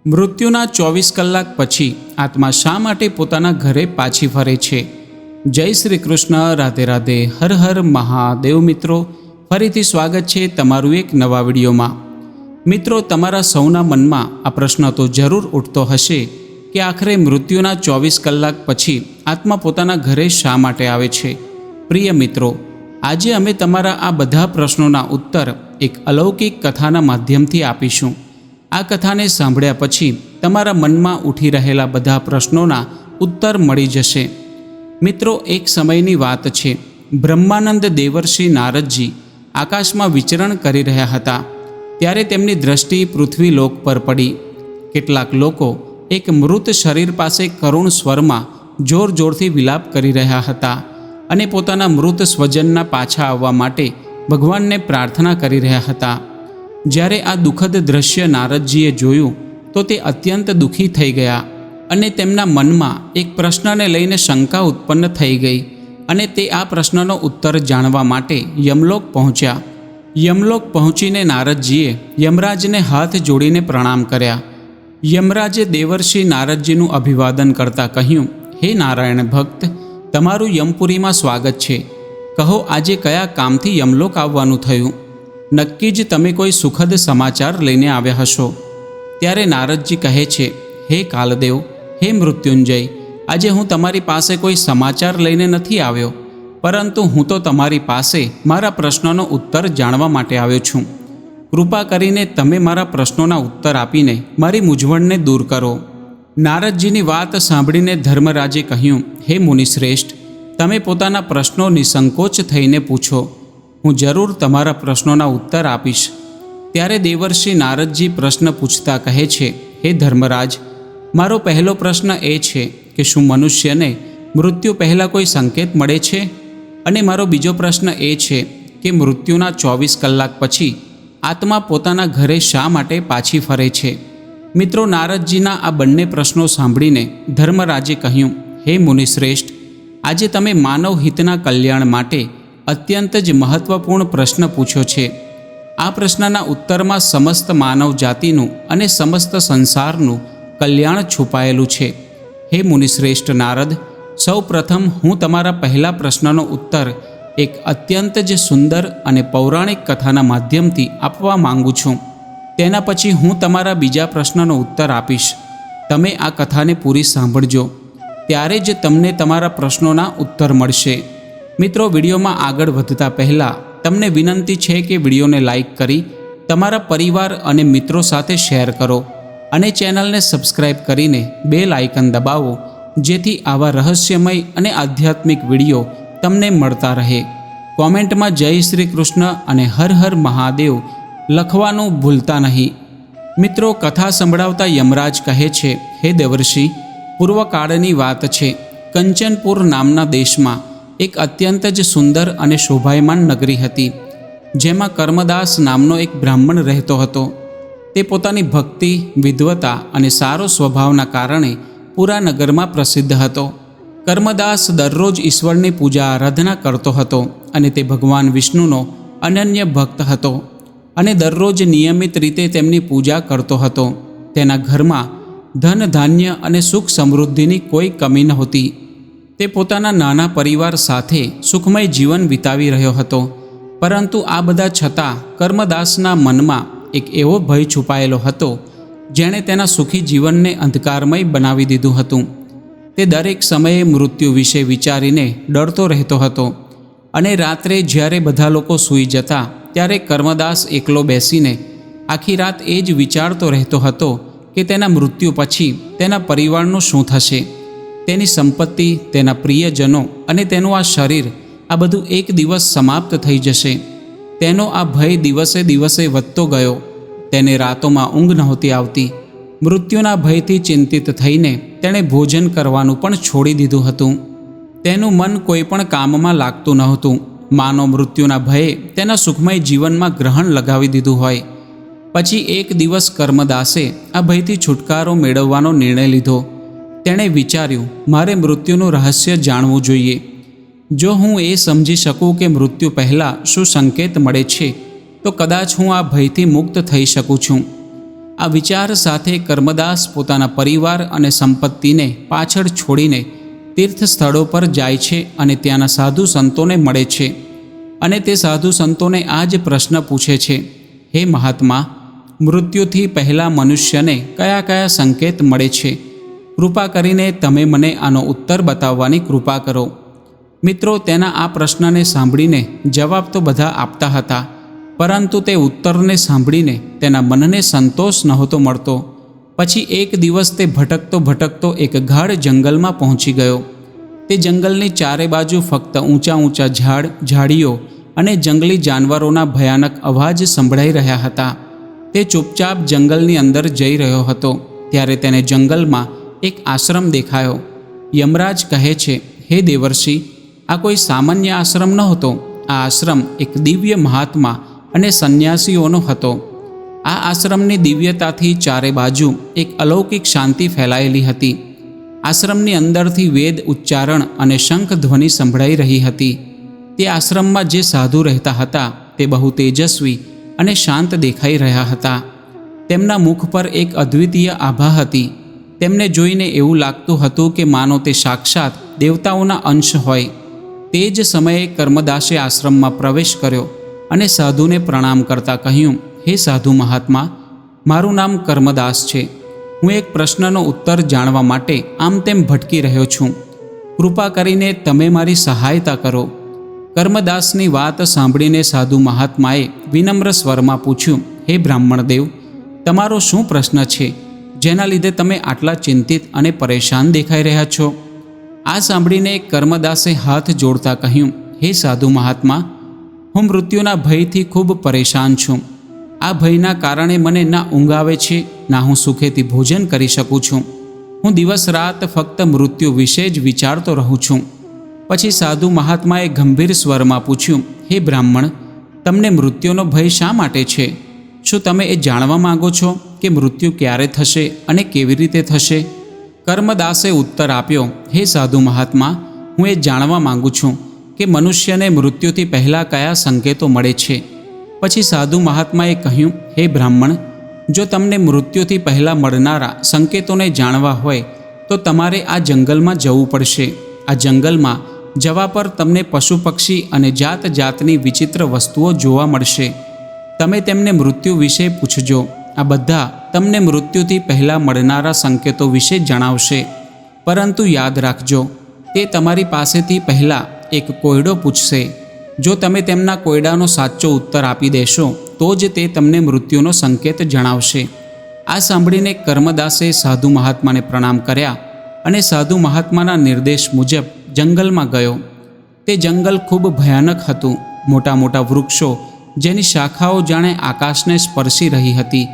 મૃત્યુના 24 કલાક પછી આત્મા શા માટે પોતાના ઘરે પાછી ફરે છે? જય શ્રી કૃષ્ણ, રાધે રાધે, હર હર મહાદેવ. મિત્રો, ફરીથી સ્વાગત છે તમારું એક નવા વિડીયોમાં. મિત્રો, તમારા સૌના મનમાં આ પ્રશ્ન તો જરૂર ઉઠતો હશે કે આખરે મૃત્યુના 24 કલાક પછી આત્મા પોતાના ઘરે શા માટે આવે છે? પ્રિય મિત્રો, આજે અમે તમારા આ બધા પ્રશ્નોના ઉત્તર એક અલૌકિક કથાના માધ્યમથી આપીશું. આ કથાને સાંભળ્યા પછી તમારા મનમાં ઉઠી રહેલા બધા પ્રશ્નોના ઉત્તર મળી જશે. મિત્રો, એક સમયની વાત છે. બ્રહ્માનંદ દેવર્ષિ નારદજી આકાશમાં વિચરણ કરી રહ્યા હતા. ત્યારે તેમની દ્રષ્ટિ પૃથ્વી લોક પર પડી. કેટલાક લોકો એક મૃત શરીર પાસે કરુણ સ્વરમાં જોર જોરથી વિલાપ કરી રહ્યા હતા અને પોતાના મૃત સ્વજનના પાછા આવવા માટે ભગવાનને પ્રાર્થના કરી રહ્યા હતા. જ્યારે આ દુઃખદ દ્રશ્ય નારદજીએ જોયું તો તે અત્યંત દુઃખી થઈ ગયા અને તેમના મનમાં એક પ્રશ્નને લઈને શંકા ઉત્પન્ન થઈ ગઈ અને તે આ પ્રશ્નનો ઉત્તર જાણવા માટે યમલોક પહોંચ્યા. યમલોક પહોંચીને નારદજીએ યમરાજને હાથ જોડીને પ્રણામ કર્યા. યમરાજે દેવર્ષિ નારદજીનું અભિવાદન કરતાં કહ્યું, હે નારાયણ ભક્ત, તમારું યમપુરીમાં સ્વાગત છે. કહો, આજે કયા કામથી યમલોક આવવાનું થયું? નક્કી જ તમે કોઈ સુખદ સમાચાર લઈને આવ્યા હશો. ત્યારે નારદજી કહે છે, હે કાલદેવ, હે મૃત્યુંજય, આજે હું તમારી પાસે કોઈ સમાચાર લઈને નથી આવ્યો, પરંતુ હું તો તમારી પાસે મારા પ્રશ્નોનો ઉત્તર જાણવા માટે આવ્યો છું. કૃપા કરીને તમે મારા પ્રશ્નોના ઉત્તર આપીને મારી મૂંઝવણને દૂર કરો. નારદજીની વાત સાંભળીને ધર્મરાજે કહ્યું, હે મુનિશ્રેષ્ઠ, તમે પોતાના પ્રશ્નો નિસંકોચ થઈને પૂછો. હું જરૂર તમારા પ્રશ્નોના ઉત્તર આપીશ. ત્યારે દેવર્ષિ નારદજી પ્રશ્ન પૂછતા કહે છે, હે ધર્મરાજ, મારો પહેલો પ્રશ્ન એ છે કે શું મનુષ્યને મૃત્યુ પહેલાં કોઈ સંકેત મળે છે? અને મારો બીજો પ્રશ્ન એ છે કે મૃત્યુના 24 કલાક પછી આત્મા પોતાના ઘરે શા માટે પાછી ફરે છે? મિત્રો, નારદજીના આ બંને પ્રશ્નો સાંભળીને ધર્મરાજે કહ્યું, હે મુનિશ્રેષ્ઠ, આજે તમે માનવ હિતના કલ્યાણ માટે અત્યંત જ મહત્વપૂર્ણ પ્રશ્ન પૂછ્યો છે. આ પ્રશ્નના ઉત્તરમાં સમસ્ત માનવ જાતિનું અને સમસ્ત સંસારનું કલ્યાણ છુપાયેલું છે. હે મુનિશ્રેષ્ઠ નારદ, સૌ પ્રથમ હું તમારા પહેલા પ્રશ્નનો ઉત્તર એક અત્યંત જ સુંદર અને પૌરાણિક કથાના માધ્યમથી આપવા માંગુ છું. તેના પછી હું તમારા બીજા પ્રશ્નનો ઉત્તર આપીશ. તમે આ કથાને પૂરી સાંભળજો, ત્યારે જ તમને તમારા પ્રશ્નોના ઉત્તર મળશે. મિત્રો, વિડીયોમાં આગળ વધતા પહેલાં તમને વિનંતી છે કે વિડીયોને લાઇક કરી તમારા પરિવાર અને મિત્રો સાથે શેર કરો અને ચેનલને સબસ્ક્રાઈબ કરીને બેલ આઇકન દબાવો, જેથી આવા રહસ્યમય અને આધ્યાત્મિક વિડીયો તમને મળતા રહે. કોમેન્ટમાં જય શ્રી કૃષ્ણ અને હર હર મહાદેવ લખવાનું ભૂલતા નહીં. મિત્રો, કથા સંભળાવતા યમરાજ કહે છે, હે દેવર્ષિ, પૂર્વકાળની વાત છે. કંચનપુર નામના દેશમાં એક અત્યંત જ સુંદર અને શોભાયમાન નગરી હતી, જેમાં કર્મદાસ નામનો એક બ્રાહ્મણ રહેતો હતો. તે પોતાની ભક્તિ, વિદ્વતા અને સારો સ્વભાવના કારણે પૂરા નગરમાં પ્રસિદ્ધ હતો. કર્મદાસ દરરોજ ઈશ્વરની પૂજા આરાધના કરતો હતો અને તે ભગવાન વિષ્ણુનો અનન્ય ભક્ત હતો અને દરરોજ નિયમિત રીતે તેમની પૂજા કરતો હતો. તેના ઘરમાં ધન, ધાન્ય અને સુખ સમૃદ્ધિની કોઈ કમી નહોતી. તે પોતાના નાના પરિવાર સાથે સુખમય જીવન વિતાવી રહ્યો હતો. પરંતુ આ બધા છતાં કર્મદાસના મનમાં એક એવો ભય છુપાયેલો હતો જેણે તેના સુખી જીવનને અંધકારમય બનાવી દીધું હતું. તે દરેક સમયે મૃત્યુ વિશે વિચારીને ડરતો રહેતો હતો અને રાત્રે જ્યારે બધા લોકો સૂઈ જતા ત્યારે કર્મદાસ એકલો બેસીને આખી રાત એ જ વિચારતો રહેતો હતો કે તેના મૃત્યુ પછી તેના પરિવારનું શું થશે. તેની સંપત્તિ, તેના પ્રિયજનો અને તેનું આ શરીર, આ બધું એક દિવસ સમાપ્ત થઈ જશે. તેનો આ ભય દિવસે દિવસે વધતો ગયો. તેને રાતોમાં ઊંઘ નહોતી આવતી. મૃત્યુના ભયથી ચિંતિત થઈને તેણે ભોજન કરવાનું પણ છોડી દીધું હતું. તેનું મન કોઈ પણ કામમાં લાગતું નહોતું. માનો મૃત્યુના ભયે તેના સુખમય જીવનમાં ગ્રહણ લગાવી દીધું હોય. પછી એક દિવસ કર્મદાસે આ ભયથી છુટકારો મેળવવાનો નિર્ણય લીધો. તેણે વિચાર્યું, મારે મૃત્યુનું રહસ્ય જાણવું જોઈએ. જો હું એ સમજી શકું કે મૃત્યુ પહેલાં શું સંકેત મળે છે, તો કદાચ હું આ ભયથી મુક્ત થઈ શકું છું. આ વિચાર સાથે કર્મદાસ પોતાના પરિવાર અને સંપત્તિને પાછળ છોડીને તીર્થ સ્થળો પર જાય છે અને ત્યાંના સાધુ સંતોને મળે છે અને તે સાધુ સંતોને આ જ પ્રશ્ન પૂછે છે, હે મહાત્મા, મૃત્યુથી પહેલાં મનુષ્યને કયા કયા સંકેત મળે છે? કૃપા કરીને તમે મને આનો ઉત્તર બતાવવાની કૃપા કરો. મિત્રો, તેના આ પ્રશ્નને સાંભળીને જવાબ તો બધા આપતા હતા, પરંતુ તે ઉત્તરને સાંભળીને તેના મનને સંતોષ નહોતો મળતો. પછી એક દિવસ તે ભટકતો ભટકતો એક ગાઢ જંગલમાં પહોંચી ગયો. તે જંગલની ચારે બાજુ ફક્ત ઊંચા ઊંચા ઝાડીઓ અને જંગલી જાનવરોના ભયાનક અવાજ સંભળાઈ રહ્યા હતા. તે ચૂપચાપ જંગલની અંદર જઈ રહ્યો હતો ત્યારે તેને જંગલમાં એક આશ્રમ દેખાયો. યમરાજ કહે છે, હે દેવર્ષિ, આ કોઈ સામાન્ય આશ્રમ નહોતો. આ આશ્રમ એક દિવ્ય મહાત્મા અને સંન્યાસીઓનો હતો. આ આશ્રમની દિવ્યતાથી ચારે બાજુ એક અલૌકિક શાંતિ ફેલાયેલી હતી. આશ્રમની અંદરથી વેદ ઉચ્ચારણ અને શંખ ધ્વનિ સંભળાઈ રહી હતી. તે આશ્રમમાં જે સાધુ રહેતા હતા તે બહુ તેજસ્વી અને શાંત દેખાઈ રહ્યા હતા. તેમના મુખ પર એક અદ્વિતીય આભા હતી. તેમને જોઈને એવું લાગતું હતું કે માનો તે સાક્ષાત દેવતાઓના અંશ હોય. તે જ સમયે કર્મદાસે આશ્રમમાં પ્રવેશ કર્યો અને સાધુને પ્રણામ કરતાં કહ્યું, હે સાધુ મહાત્મા, મારું નામ કર્મદાસ છે. હું એક પ્રશ્નનો ઉત્તર જાણવા માટે આમ તેમ ભટકી રહ્યો છું. કૃપા કરીને તમે મારી સહાયતા કરો. કર્મદાસની વાત સાંભળીને સાધુ મહાત્માએ વિનમ્ર સ્વરમાં પૂછ્યું, હે બ્રાહ્મણદેવ, તમારો શું પ્રશ્ન છે જેના લીધે તમે આટલા ચિંતિત અને પરેશાન દેખાઈ રહ્યા છો? આ સાંભળીને કર્મદાસે હાથ જોડતા કહ્યું, હે સાધુ મહાત્મા, હું મૃત્યુના ભયથી ખૂબ પરેશાન છું. આ ભયના કારણે મને ના ઊંઘ આવે છે, ના હું સુખેથી ભોજન કરી શકું છું. હું દિવસ રાત ફક્ત મૃત્યુ વિશે જ વિચારતો રહું છું. પછી સાધુ મહાત્માએ ગંભીર સ્વરમાં પૂછ્યું, હે બ્રાહ્મણ, તમને મૃત્યુનો ભય શા માટે છે? શું તમે એ જાણવા માગો છો કે મૃત્યુ ક્યારે થશે અને કેવી રીતે થશે? કર્મદાસે ઉત્તર આપ્યો, હે સાધુ મહાત્મા, હું એ જાણવા માગું છું કે મનુષ્યને મૃત્યુથી પહેલાં કયા સંકેતો મળે છે. પછી સાધુ મહાત્માએ કહ્યું, હે બ્રાહ્મણ, જો તમને મૃત્યુથી પહેલાં મળનારા સંકેતોને જાણવા હોય તો તમારે આ જંગલમાં જવું પડશે. આ જંગલમાં જવા પર તમને પશુ પક્ષી અને જાત જાતની વિચિત્ર વસ્તુઓ જોવા મળશે. તમે તેમને મૃત્યુ વિશે પૂછજો. આ બધા તમને મૃત્યુથી પહેલાં મળનારા સંકેતો વિશે જણાવશે. પરંતુ યાદ રાખજો, તે તમારી પાસેથી પહેલાં એક કોયડો પૂછશે. જો તમે તેમના કોયડાનો સાચો ઉત્તર આપી દેશો તો જ તે તમને મૃત્યુનો સંકેત જણાવશે. આ સાંભળીને કર્મદાસે સાધુ મહાત્માને પ્રણામ કર્યા અને સાધુ મહાત્માના નિર્દેશ મુજબ જંગલમાં ગયો. તે જંગલ ખૂબ ભયાનક હતું. મોટા મોટા વૃક્ષો જેની શાખાઓ જાણે આકાશને સ્પર્શી રહી હતી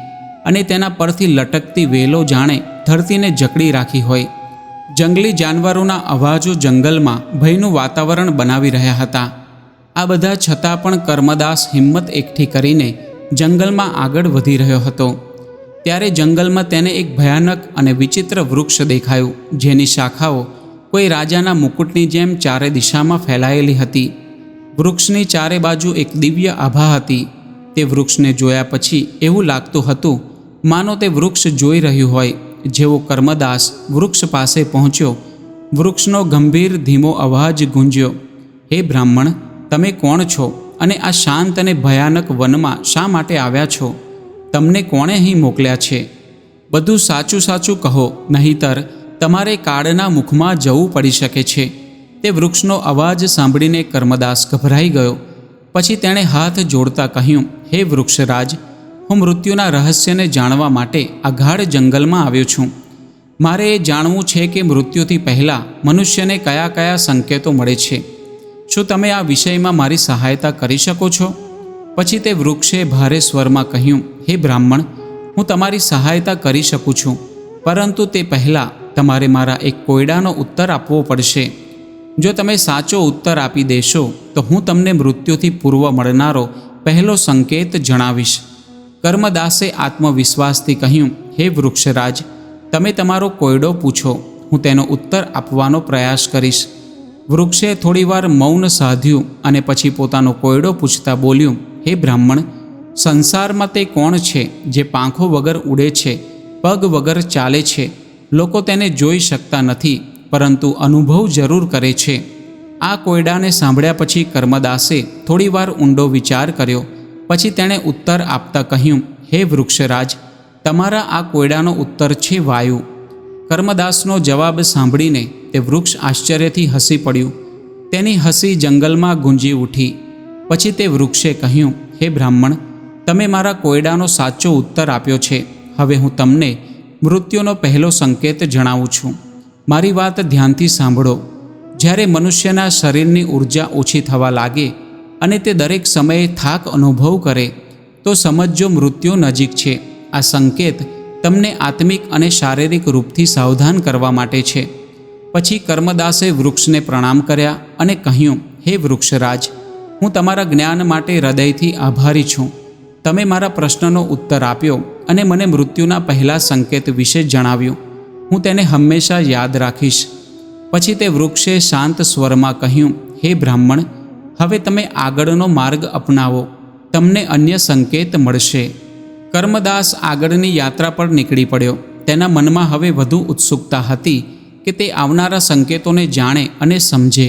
અને તેના પરથી લટકતી વેલો જાણે ધરતીને જકડી રાખી હોય. જંગલી જાનવરોના અવાજો જંગલમાં ભયનું વાતાવરણ બનાવી રહ્યા હતા. આ બધા છતાં પણ કર્મદાસ હિંમત એકઠી કરીને જંગલમાં આગળ વધી રહ્યો હતો. ત્યારે જંગલમાં તેને એક ભયાનક અને વિચિત્ર વૃક્ષ દેખાયું, જેની શાખાઓ કોઈ રાજાના મુકુટની જેમ ચારે દિશામાં ફેલાયેલી હતી. વૃક્ષની ચારે બાજુ એક દિવ્ય આભા હતી. તે વૃક્ષને જોયા પછી એવું લાગતું હતું માનો તે વૃક્ષ જોઈ રહ્યું હોય. જેવો કર્મદાસ વૃક્ષ પાસે પહોંચ્યો, વૃક્ષનો ગંભીર ધીમો અવાજ ગુંજ્યો, હે બ્રાહ્મણ, તમે કોણ છો અને આ શાંત અને ભયાનક વનમાં શા માટે આવ્યા છો? તમને કોણે અહીં મોકલ્યા છે? બધું સાચું સાચું કહો, નહીંતર તમારે કાળના મુખમાં જવું પડી શકે છે. તે વૃક્ષનો અવાજ સાંભળીને કર્મદાસ ગભરાઈ ગયો. પછી તેણે હાથ જોડતા કહ્યું, હે વૃક્ષરાજ, હું મૃત્યુના રહસ્યને જાણવા માટે આ ગાઢ જંગલમાં આવ્યો છું. મારે એ જાણવું છે કે મૃત્યુથી પહેલાં મનુષ્યને કયા કયા સંકેતો મળે છે. શું તમે આ વિષયમાં મારી સહાયતા કરી શકો છો? પછી તે વૃક્ષે ભારે સ્વરમાં કહ્યું, હે બ્રાહ્મણ, હું તમારી સહાયતા કરી શકું છું, પરંતુ તે પહેલાં તમારે મારા એક કોયડાનો ઉત્તર આપવો પડશે. જો તમે સાચો ઉત્તર આપી દેશો તો હું તમને મૃત્યુથી પૂર્વ મળનારો પહેલો સંકેત જણાવીશ. કર્મદાસે આત્મવિશ્વાસથી કહ્યું, હે વૃક્ષરાજ, તમે તમારો કોયડો પૂછો, હું તેનો ઉત્તર આપવાનો પ્રયાસ કરીશ. વૃક્ષે થોડીવાર મૌન સાધ્યું અને પછી પોતાનો કોયડો પૂછતા બોલ્યું, હે બ્રાહ્મણ, સંસારમાં તે કોણ છે જે પાંખો વગર ઉડે છે, પગ વગર ચાલે છે? લોકો તેને જોઈ શકતા નથી, પરંતુ અનુભવ જરૂર કરે છે. આ કોયડાને સાંભળ્યા પછી કર્મદાસે થોડીવાર ઊંડો વિચાર કર્યો. પછી તેણે ઉત્તર આપતા કહ્યું, હે વૃક્ષરાજ, તમારા આ કોયડાનો ઉત્તર છે વાયુ. કર્મદાસનો જવાબ સાંભળીને તે વૃક્ષ આશ્ચર્યથી હસી પડ્યું. તેની હસી જંગલમાં ગુંજી ઉઠી. પછી તે વૃક્ષે કહ્યું, હે બ્રાહ્મણ, તમે મારા કોયડાનો સાચો ઉત્તર આપ્યો છે. હવે હું તમને મૃત્યુનો પહેલો સંકેત જણાવું છું. મારી વાત ધ્યાનથી સાંભળો. જ્યારે મનુષ્યના શરીરની ઊર્જા ઓછી થવા લાગે અને તે દરેક સમયે થાક અનુભવ કરે તો સમજજો મૃત્યુ નજીક છે. આ સંકેત તમને આત્મિક અને શારીરિક રૂપથી સાવધાન કરવા માટે છે. પછી કર્મદાસે વૃક્ષને પ્રણામ કર્યા અને કહ્યું, હે વૃક્ષરાજ, હું તમારા જ્ઞાન માટે હૃદયથી આભારી છું. તમે મારા પ્રશ્નનો ઉત્તર આપ્યો અને મને મૃત્યુના પહેલા સંકેત વિશે જણાવ્યું. હું તેને હંમેશા યાદ રાખીશ. પછી તે વૃક્ષે શાંત સ્વરમાં કહ્યું, હે બ્રાહ્મણ, હવે તમે આગળનો માર્ગ અપનાવો. તમને અન્ય સંકેત મળશે. કર્મદાસ આગળની યાત્રા પર નીકળી પડ્યો. તેના મનમાં હવે વધુ ઉત્સુકતા હતી કે તે આવનારા સંકેતોને જાણે અને સમજે.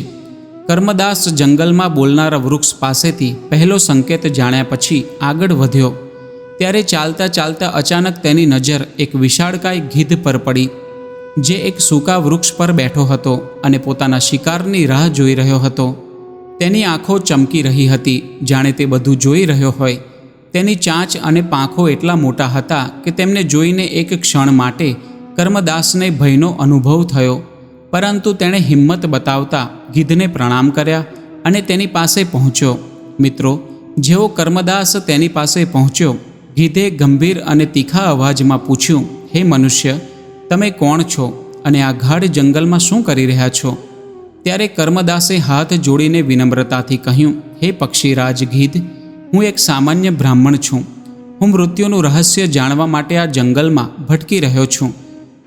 કર્મદાસ જંગલમાં બોલનારા વૃક્ષ પાસેથી પહેલો સંકેત જાણ્યા પછી આગળ વધ્યો. ત્યારે ચાલતા ચાલતા અચાનક તેની નજર એક વિશાળકાય ગીધ પર પડી, જે એક સૂકા વૃક્ષ પર બેઠો હતો અને પોતાના શિકારની રાહ જોઈ રહ્યો હતો. તેની આંખો ચમકી રહી હતી, જાણે તે બધું જોઈ રહ્યો હોય. તેની ચાંચ અને પાંખો એટલા મોટા હતા કે તેમને જોઈને એક ક્ષણ માટે કર્મદાસને ભયનો અનુભવ થયો. પરંતુ તેણે હિંમત બતાવતા ગીધને પ્રણામ કર્યા અને તેની પાસે પહોંચ્યો. મિત્રો, જેવો કર્મદાસ તેની પાસે પહોંચ્યો, ગીધે ગંભીર અને તીખા અવાજમાં પૂછ્યું, હે મનુષ્ય, તમે કોણ છો અને આ ગાઢ જંગલમાં શું કરી રહ્યા છો? ત્યારે કર્મદાસે હાથ જોડીને વિનમ્રતાથી કહ્યું, હે પક્ષીરાજ ગીધ, હું એક સામાન્ય બ્રાહ્મણ છું. હું મૃત્યુનું રહસ્ય જાણવા માટે આ જંગલમાં ભટકી રહ્યો છું.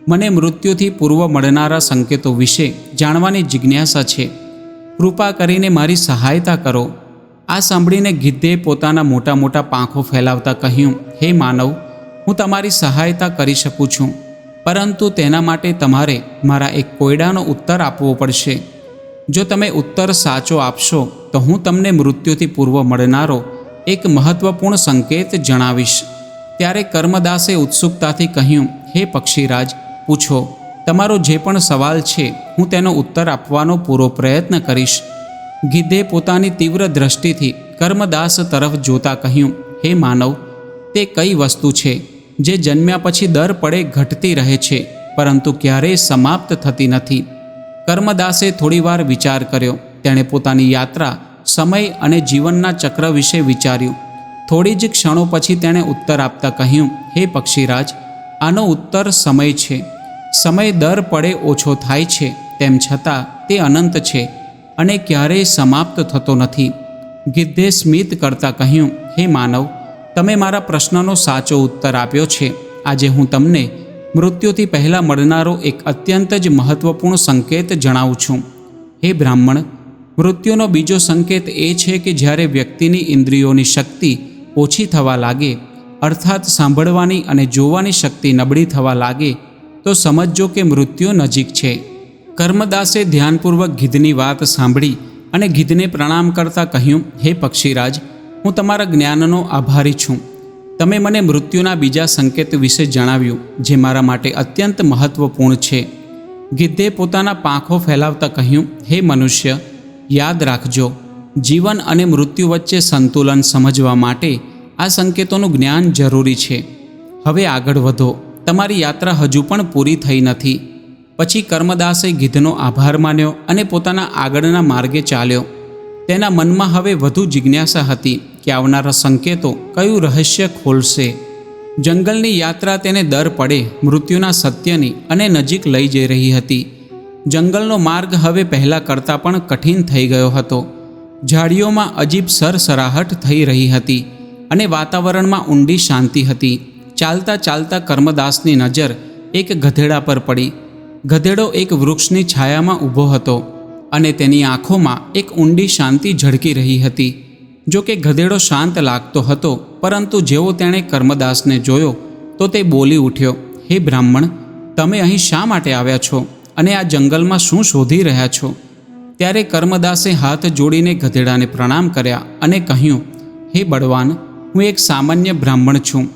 મને મૃત્યુથી પૂર્વ મળનારા સંકેતો વિશે જાણવાની જિજ્ઞાસા છે. કૃપા કરીને મારી સહાયતા કરો. આ સાંભળીને ગીધે પોતાના મોટા મોટા પાંખો ફેલાવતા કહ્યું, હે માનવ, હું તમારી સહાયતા કરી શકું છું, પરંતુ તેના માટે તમારે મારા એક કોયડાનો ઉત્તર આપવો પડશે. જો તમે ઉત્તર સાચો આપશો તો હું તમને મૃત્યુથી પૂર્વ મળનારો એક મહત્વપૂર્ણ સંકેત જણાવીશ. ત્યારે કર્મદાસે ઉત્સુકતાથી કહ્યું, હે પક્ષીરાજ, પૂછો. તમારો જે પણ સવાલ છે હું તેનો ઉત્તર આપવાનો પૂરો પ્રયત્ન કરીશ. ગીધે પોતાની તીવ્ર દ્રષ્ટિથી કર્મદાસ તરફ જોતા કહ્યું, હે માનવ, તે કઈ વસ્તુ છે જે જન્મ્યા પછી દર પડે ઘટતી રહે છે પરંતુ ક્યારેય સમાપ્ત થતી નથી? કર્મદાસે થોડીવાર વિચાર કર્યો. તેણે પોતાની યાત્રા, સમય અને જીવનના ચક્ર વિશે વિચાર્યું. થોડી જ ક્ષણો પછી તેણે ઉત્તર આપતા કહ્યું, હે પક્ષીરાજ, આનો ઉત્તર સમય છે. સમય દર પડે ઓછો થાય છે, તેમ છતાં તે અનંત છે અને ક્યારેય સમાપ્ત થતો નથી. ગીધે સ્મિત કરતાં કહ્યું, હે માનવ, તમે મારા પ્રશ્નનો સાચો ઉત્તર આપ્યો છે. આજે હું તમને મૃત્યુથી પહેલાં મળનારો એક અત્યંત જ મહત્વપૂર્ણ સંકેત જણાવું છું. હે બ્રાહ્મણ, મૃત્યુનો બીજો સંકેત એ છે કે જ્યારે વ્યક્તિની ઇન્દ્રિયોની શક્તિ ઓછી થવા લાગે, અર્થાત સાંભળવાની અને જોવાની શક્તિ નબળી થવા લાગે, તો સમજજો કે મૃત્યુ નજીક છે. કર્મદાસે ધ્યાનપૂર્વક ગીધની વાત સાંભળી અને ગીધને પ્રણામ કરતાં કહ્યું, હે પક્ષીરાજ, હું તમારા જ્ઞાનનો આભારી છું. તમે મને મૃત્યુના બીજા સંકેત વિશે જણાવ્યું, જે મારા માટે અત્યંત મહત્વપૂર્ણ છે. ગીધે પોતાના પાંખો ફેલાવતા કહ્યું, હે મનુષ્ય, યાદ રાખજો, જીવન અને મૃત્યુ વચ્ચે સંતુલન સમજવા માટે આ સંકેતોનું જ્ઞાન જરૂરી છે. હવે આગળ વધો, તમારી યાત્રા હજુ પણ પૂરી થઈ નથી. પછી કર્મદાસે ગીધનો આભાર માન્યો અને પોતાના આગળના માર્ગે ચાલ્યો. તેના મનમાં હવે વધુ જિજ્ઞાસા હતી કે આવનારા સંકેતો કયું રહસ્ય ખોલશે. જંગલની યાત્રા તેને દર પડે મૃત્યુના સત્યની અને નજીક લઈ જઈ રહી હતી. જંગલનો માર્ગ હવે પહેલાં કરતાં પણ કઠિન થઈ ગયો હતો. ઝાડીઓમાં અજીબ સરસરાહટ થઈ રહી હતી અને વાતાવરણમાં ઊંડી શાંતિ હતી. ચાલતા ચાલતા કર્મદાસની નજર એક ગધેડા પર પડી. ગધેડો એક વૃક્ષની છાયામાં ઊભો હતો અને તેની આંખોમાં એક ઊંડી શાંતિ ઝળકી રહી હતી. જો કે ગધેડો શાંત લાગતો હતો, પરંતુ જેવો તેણે કર્મદાસને જોયો તો તે બોલી ઉઠ્યો, હે બ્રાહ્મણ, તમે અહીં શા માટે આવ્યા છો અને આ જંગલમાં શું શોધી રહ્યા છો? ત્યારે કર્મદાસે હાથ જોડીને ગધેડાને પ્રણામ કર્યા અને કહ્યું, હે બળવાન, હું એક સામાન્ય બ્રાહ્મણ છું.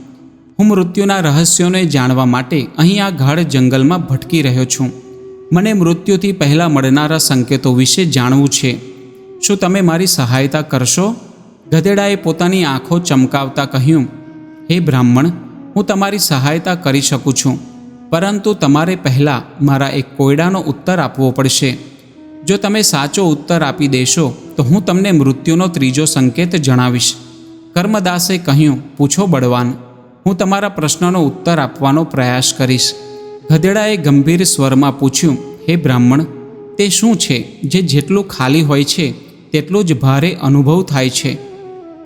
હું મૃત્યુના રહસ્યોને જાણવા માટે અહીં આ ગાઢ જંગલમાં ભટકી રહ્યો છું. મને મૃત્યુથી પહેલાં મળનારા સંકેતો વિશે જાણવું છે. શું તમે મારી સહાયતા કરશો? ગધેડાએ પોતાની આંખો ચમકાવતા કહ્યું, હે બ્રાહ્મણ, હું તમારી સહાયતા કરી શકું છું, પરંતુ તમારે પહેલાં મારા એક કોયડાનો ઉત્તર આપવો પડશે. જો તમે સાચો ઉત્તર આપી દેશો તો હું તમને મૃત્યુનો ત્રીજો સંકેત જણાવીશ. કર્મદાસે કહ્યું, પૂછો બળવાન, હું તમારા પ્રશ્નનો ઉત્તર આપવાનો પ્રયાસ કરીશ. ગધેડાએ ગંભીર સ્વરમાં પૂછ્યું, હે બ્રાહ્મણ, તે શું છે જે જેટલું ખાલી હોય છે તેટલું જ ભારે અનુભવ થાય છે?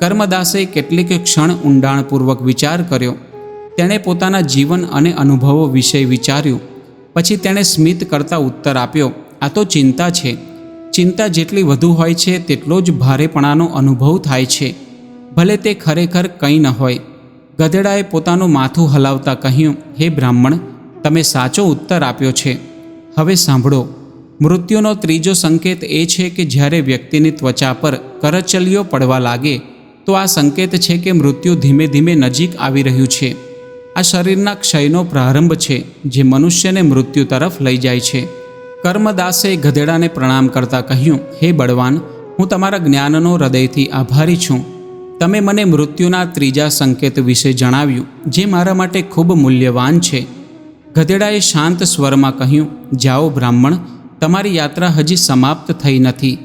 કર્મદાસે કેટલીક ક્ષણ ઊંડાણપૂર્વક વિચાર કર્યો. તેણે પોતાના જીવન અને અનુભવો વિશે વિચાર્યું. પછી તેણે સ્મિત કરતા ઉત્તર આપ્યો, આ તો ચિંતા છે. ચિંતા જેટલી વધુ હોય છે તેટલો જ ભારેપણાનો અનુભવ થાય છે, ભલે તે ખરેખર કંઈ ન હોય. ગધેડાએ પોતાનું માથું હલાવતા કહ્યું, હે બ્રાહ્મણ, તમે સાચો ઉત્તર આપ્યો છે. હવે સાંભળો, મૃત્યુનો ત્રીજો સંકેત એ છે કે જ્યારે વ્યક્તિની ત્વચા પર કરચલીઓ પડવા લાગે તો આ સંકેત છે કે મૃત્યુ ધીમે ધીમે નજીક આવી રહ્યું છે. આ શરીરના ક્ષયનો પ્રારંભ છે જે મનુષ્યને મૃત્યુ તરફ લઈ જાય છે. કર્મદાસે ગધેડાને પ્રણામ કરતાં કહ્યું, હે બળવાન, હું તમારા જ્ઞાનનો હૃદયથી આભારી છું. તમે મને મૃત્યુના ત્રીજા સંકેત વિશે જણાવ્યું જે મારા માટે ખૂબ મૂલ્યવાન છે. ગધેડાએ શાંત સ્વરમાં કહ્યું, જાઓ બ્રાહ્મણ, તમારી યાત્રા હજી સમાપ્ત થઈ નથી.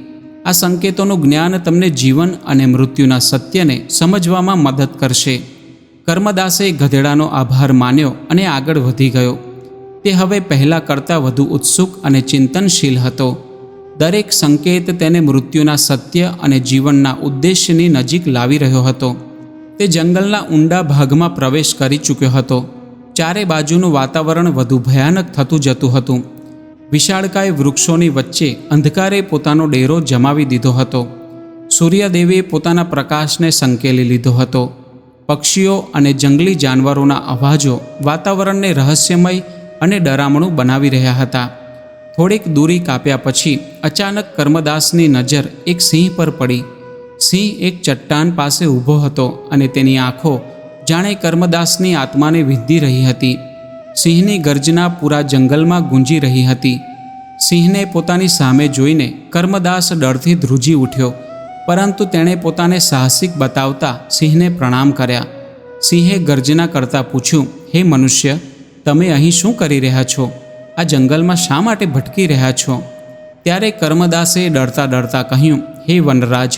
આ સંકેતોનું જ્ઞાન તમને જીવન અને મૃત્યુના સત્યને સમજવામાં મદદ કરશે. કર્મદાસે ગધેડાનો આભાર માન્યો અને આગળ વધી ગયો. તે હવે પહેલાં કરતાં વધુ ઉત્સુક અને ચિંતનશીલ હતો. દરેક સંકેત તેને મૃત્યુના સત્ય અને જીવનના ઉદ્દેશ્યની નજીક લાવી રહ્યો હતો. તે જંગલના ઊંડા ભાગમાં પ્રવેશ કરી ચૂક્યો હતો. ચારે બાજુનું વાતાવરણ વધુ ભયાનક થતું જતું હતું. વિશાળકાય વૃક્ષોની વચ્ચે અંધકારે પોતાનો ડેરો જમાવી દીધો હતો. સૂર્યદેવે પોતાના પ્રકાશને સંકેલી લીધો હતો. પક્ષીઓ અને જંગલી જાનવરોના અવાજો વાતાવરણને રહસ્યમય અને ડરામણું બનાવી રહ્યા હતા. થોડીક દૂરી કાપ્યા પછી અચાનક કર્મદાસની નજર એક સિંહ પર પડી. સિંહ એક ચટ્ટાન પાસે ઊભો હતો અને તેની આંખો જાણે કર્મદાસની આત્માને વિંધી રહી હતી. સિંહની ગર્જના પૂરા જંગલમાં ગુંજી રહી હતી. સિંહને પોતાની સામે જોઈને કર્મદાસ ડરથી ધ્રુજી ઉઠ્યો, પરંતુ તેણે પોતાને સાહસિક બતાવતા સિંહને પ્રણામ કર્યા. સિંહે ગર્જના કરતાં પૂછ્યું, હે મનુષ્ય, તમે અહીં શું કરી રહ્યા છો? આ જંગલમાં શા માટે ભટકી રહ્યા છો? ત્યારે કર્મદાસે ડરતા ડરતા કહ્યું, હે વનરાજ,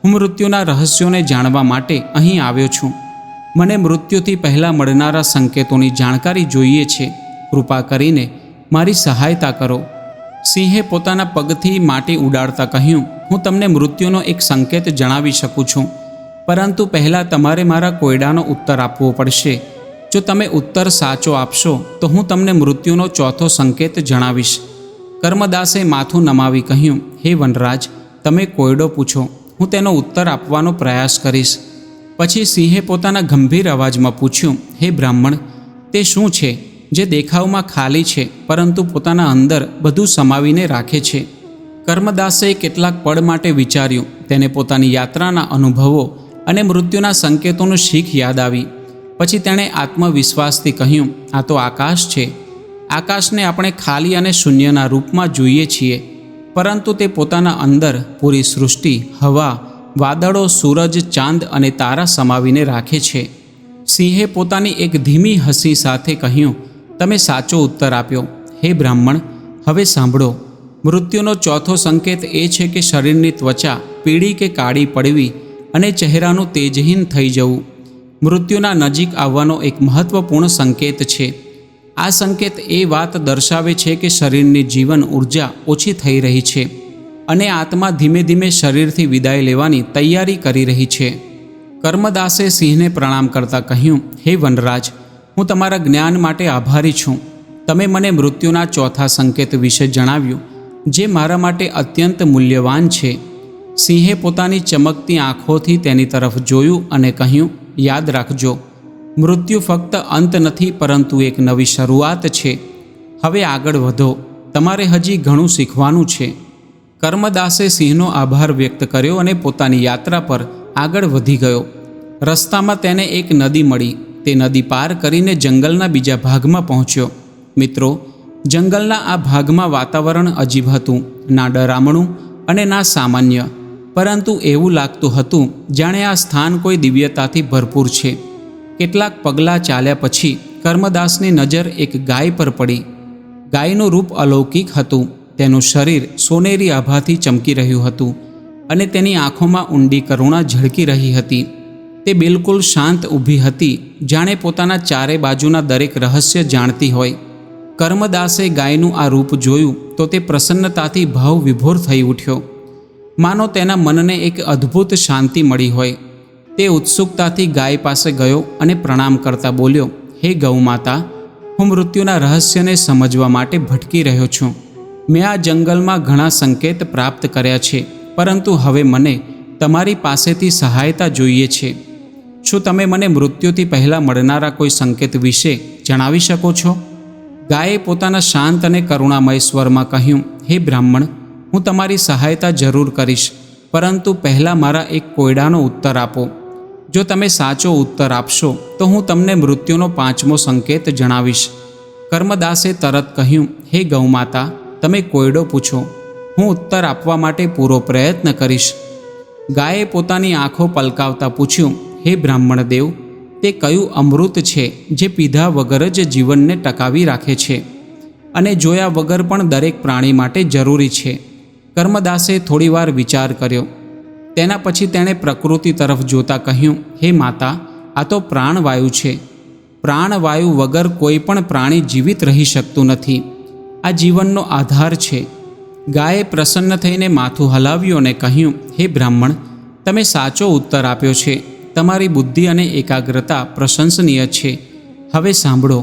હું મૃત્યુના રહસ્યોને જાણવા માટે અહીં આવ્યો છું. મને મૃત્યુથી પહેલાં મળનારા સંકેતોની જાણકારી જોઈએ છે. કૃપા કરીને મારી સહાયતા કરો. સિંહે પોતાના પગથી માટી ઉડાડતા કહ્યું, હું તમને મૃત્યુનો એક સંકેત જણાવી શકું છું, પરંતુ પહેલાં તમારે મારા કોયડાનો ઉત્તર આપવો પડશે. જો તમે ઉત્તર સાચો આપશો તો હું તમને મૃત્યુનો ચોથો સંકેત જણાવીશ. કર્મદાસે માથું નમાવી કહ્યું, હે વનરાજ, તમે કોયડો પૂછો, હું તેનો ઉત્તર આપવાનો પ્રયાસ કરીશ. પછી સિંહે પોતાના ગંભીર અવાજમાં પૂછ્યું, હે બ્રાહ્મણ, તે શું છે જે દેખાવમાં ખાલી છે પરંતુ પોતાના અંદર બધું સમાવીને રાખે છે? કર્મદાસે કેટલાક પળ માટે વિચાર્યું. તેને પોતાની યાત્રાના અનુભવો અને મૃત્યુના સંકેતોનું શીખ યાદ આવી. પછી તેણે આત્મવિશ્વાસથી કહ્યું, આ તો આકાશ છે. આકાશને આપણે ખાલી અને શૂન્યના રૂપમાં જોઈએ છીએ, પરંતુ તે પોતાના અંદર પૂરી સૃષ્ટિ, હવા, વાદળો, સૂરજ, ચાંદ અને તારા સમાવીને રાખે છે. સિંહે પોતાની એક ધીમી હસી સાથે કહ્યું, તમે સાચો ઉત્તર આપ્યો. હે બ્રાહ્મણ, હવે સાંભળો. મૃત્યુનો ચોથો સંકેત એ છે કે શરીરની ત્વચા પીળી કે કાળી પડવી અને ચહેરાનું તેજહીન થઈ જવું મૃત્યુના નજીક આવવાનો એક મહત્વપૂર્ણ સંકેત છે. આ સંકેત એ વાત દર્શાવે છે કે શરીરની જીવન ઉર્જા ઓછી થઈ રહી છે અને આત્મા ધીમે ધીમે શરીરથી વિદાય લેવાની તૈયારી કરી રહી છે. કર્મદાસે સિંહને પ્રણામ કરતાં કહ્યું, હે વનરાજ, હું તમારા જ્ઞાન માટે આભારી છું. તમે મને મૃત્યુના ચોથા સંકેત વિશે જણાવ્યું જે મારા માટે અત્યંત મૂલ્યવાન છે. સિંહે પોતાની ચમકતી આંખોથી તેની તરફ જોયું અને કહ્યું, યાદ રાખજો, મૃત્યુ ફક્ત અંત નથી પરંતુ એક નવી શરૂઆત છે. હવે આગળ વધો, તમારે હજી ઘણું શીખવાનું છે. કર્મદાસે સિંહનો આભાર વ્યક્ત કર્યો અને પોતાની યાત્રા પર આગળ વધી ગયો. રસ્તામાં તેને એક નદી મળી. તે નદી પાર કરીને જંગલના બીજા ભાગમાં પહોંચ્યો. મિત્રો, જંગલના આ ભાગમાં વાતાવરણ અજીબ હતું, ના ડરામણું અને ના સામાન્ય, પરંતુ એવું લાગતું હતું જાણે આ સ્થાન કોઈ દિવ્યતાથી ભરપૂર છે. કેટલાક પગલાં ચાલ્યા પછી કર્મદાસની નજર એક ગાય પર પડી. ગાયનું રૂપ અલૌકિક હતું. તેનું શરીર સોનેરી આભાથી ચમકી રહ્યું હતું અને તેની આંખોમાં ઊંડી કરુણા ઝળકી રહી હતી. તે બિલકુલ શાંત ઊભી હતી, જાણે પોતાના ચારે બાજુના દરેક રહસ્ય જાણતી હોય. કર્મદાસે ગાયનું આ રૂપ જોયું તો તે પ્રસન્નતાથી ભાવ વિભોર થઈ ઉઠ્યો, માનો તેના મનને એક અદ્ભુત શાંતિ મળી હોય. તે ઉત્સુકતાથી ગાય પાસે ગયો અને પ્રણામ કરતા બોલ્યો, હે ગૌમાતા, હું મૃત્યુના રહસ્યને સમજવા માટે ભટકી રહ્યો છું. મેં આ જંગલમાં ઘણા સંકેત પ્રાપ્ત કર્યા છે, પરંતુ હવે મને તમારી પાસેથી સહાયતા જોઈએ છે. શું તમે મને મૃત્યુથી પહેલાં મળનારા કોઈ સંકેત વિશે જણાવી શકો છો? ગાયે પોતાના શાંત અને કરુણામય સ્વરમાં કહ્યું, હે બ્રાહ્મણ, હું તમારી સહાયતા જરૂર કરીશ, પરંતુ પહેલાં મારા એક કોયડાનો ઉત્તર આપો. જો તમે સાચો ઉત્તર આપશો તો હું તમને મૃત્યુનો 5મો સંકેત જણાવીશ. કર્મદાસે તરત કહ્યું, હે ગૌમાતા, તમે કોયડો પૂછો, હું ઉત્તર આપવા માટે પૂરો પ્રયત્ન કરીશ. ગાયે પોતાની આંખો પલકાવતા પૂછ્યું, હે બ્રાહ્મણ દેવ, તે કયું અમૃત છે જે પીધા વગર જ જીવનને ટકાવી રાખે છે અને જોયા વગર પણ દરેક પ્રાણી માટે જરૂરી છે? કર્મદાસે થોડીવાર વિચાર કર્યો. તેના પછી તેણે પ્રકૃતિ તરફ જોતા કહ્યું, હે માતા, આ તો પ્રાણવાયુ છે. પ્રાણવાયુ વગર કોઈ પણ પ્રાણી જીવિત રહી શકતું નથી. આ જીવનનો આધાર છે. ગાયે પ્રસન્ન થઈને માથું હલાવ્યું અને કહ્યું, હે બ્રાહ્મણ, તમે સાચો ઉત્તર આપ્યો છે. તમારી બુદ્ધિ અને એકાગ્રતા પ્રશંસનીય છે. હવે સાંભળો,